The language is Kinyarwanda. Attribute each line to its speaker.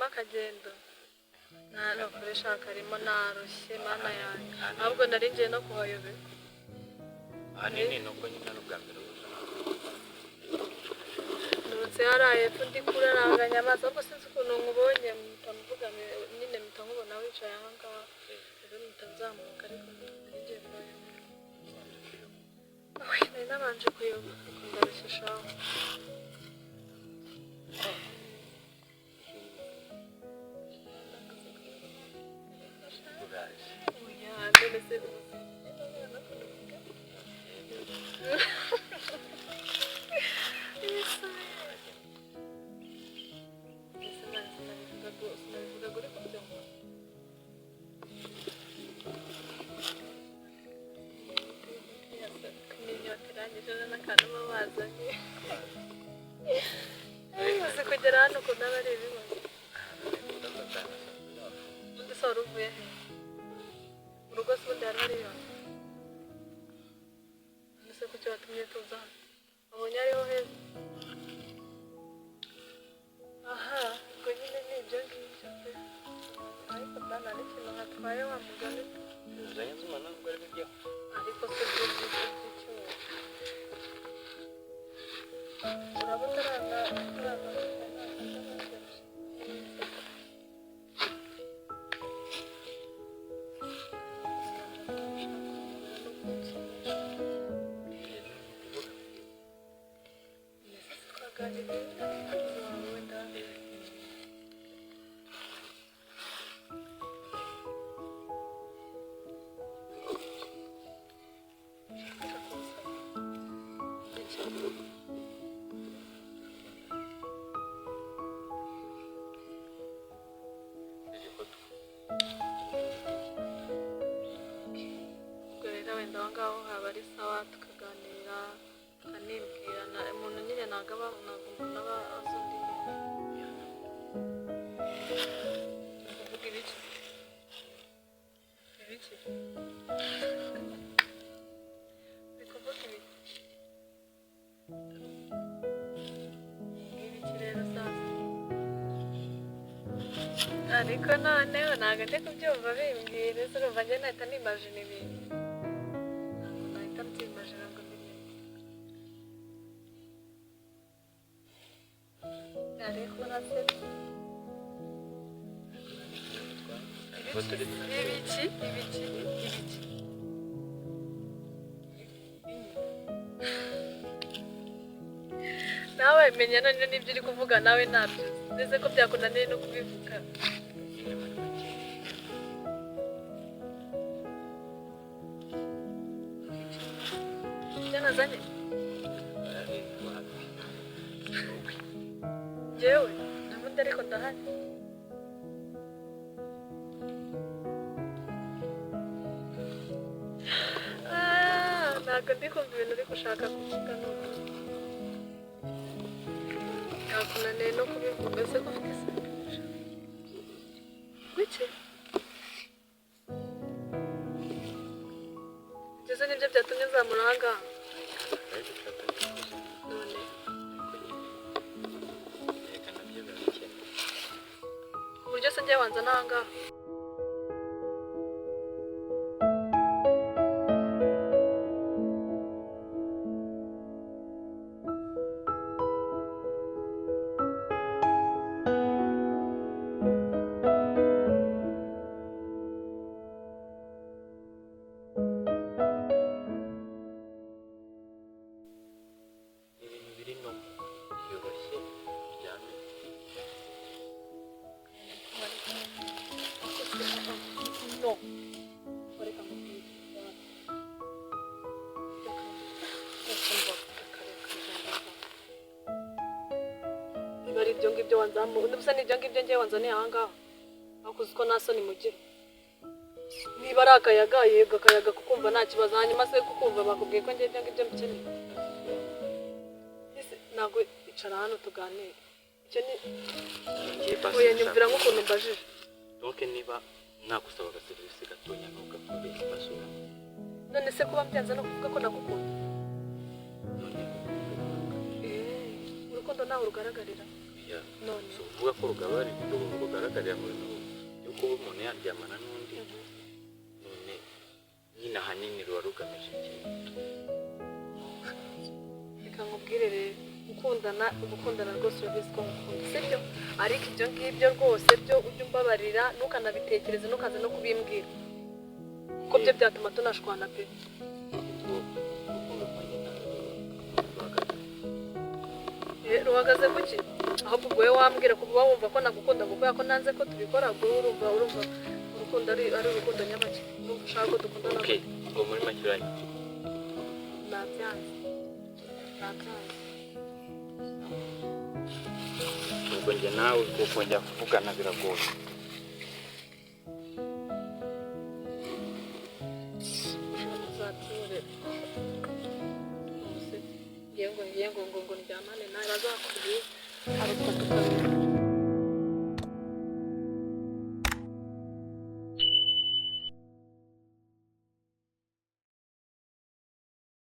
Speaker 1: Akagendo nakoresha akarimo narushye mana yanjye ahubwo naringiye no kuhayobe ahanini nuko nyina n'ubwa mbere nurutse haraye ndi kuraranganya amaso ahubwo sinzi ukuntu nkubonye mutamuvuga nyine mutamubona wicaye aha ngaha rero mutazamuka ariko naringiye kuhayobe nari nabanje kuyoba ndarushye shaho kugera hano ukuntu aba ari ibibazo undi se wari uvuye he mu rugo se ubundi hari hariyo ese kuki watumye tuza hano wabonye ariho heza aha ubwo nyine ni ibyo ngibyo pe ariko ndana n'ikintu hatwaye wa mugani uzanye nzuma ntabwo ari byo ariko se byo byiza by'icyuma uraba utarana ngaho haba ari sawa tukaganira tukanibwirana umuntu nyine ntabwo umuntu aba azi undi kuvuga ibiki uri kuvuga ibiki rero sasa ariko noneho ntabwo ndi kubyumva bimbwira ese urumva njye nahita nimajina ibintu ibiki nawe menya none n'ibyo uri kuvuga nawe ntabyo ndetse ko byakunaniye no kubivuga ibyo nazanye njyewe nabundi ariko ndahari ntabwo ndi kumva ibintu uri gushaka kuvuga n'ubu byakunaniye no kubivuga ese ko ufite isi bike ibyo nibyo byatumye nzamura aha ngaha none ku buryo se njye wanza n'aha ngaha wanzamu ndibuse n'ibyo ngibyo ngiye wanzaniye aha ngaha akuzi ko nta soni mugira niba ari akayaga yego akayaga kukumva nta kibazo hanyuma se kukumva bakubwiye ko ngiye ibyo ngibyo mbikeneye ntabwo icara hano tuganire icyo ni oya nyumvira nk'ukuntu mbajije
Speaker 2: donc niba nagusaba agaserivisi gatonya ntugakore basura
Speaker 1: none se kuba byanze no kuvuga ko nagukunda urukundo nawe rugaragarira none
Speaker 2: so uvuga ko rugaragarira mu bintu byo kuba umuntu yaryamana n'undi none nyine ahanini ruba rugamije ikintu
Speaker 1: reka nkubwire rero gukundana rwose urabizi ko ngukunda sibyo ariko ibyo ngibyo rwose byo ujya umbabarira ntukanabitekereze ntukaze no kubimbwira kuko byo byatuma tunashwana pe ruhagaze kuki ahubwo wowe wambwira kuba wumva ko nagukunda ngo kubera ko nanze ko tubikora ubwo urumva urukundo ari urukundo nyabaki numva ushaka ko dukundana
Speaker 2: okay ngo muri make uranyimye
Speaker 1: ntabyanze
Speaker 2: ubwo njye nawe kuko njya kuvugana biragoye
Speaker 1: ngiye ngo ndyamane nawe bazakubwira ariko tukabona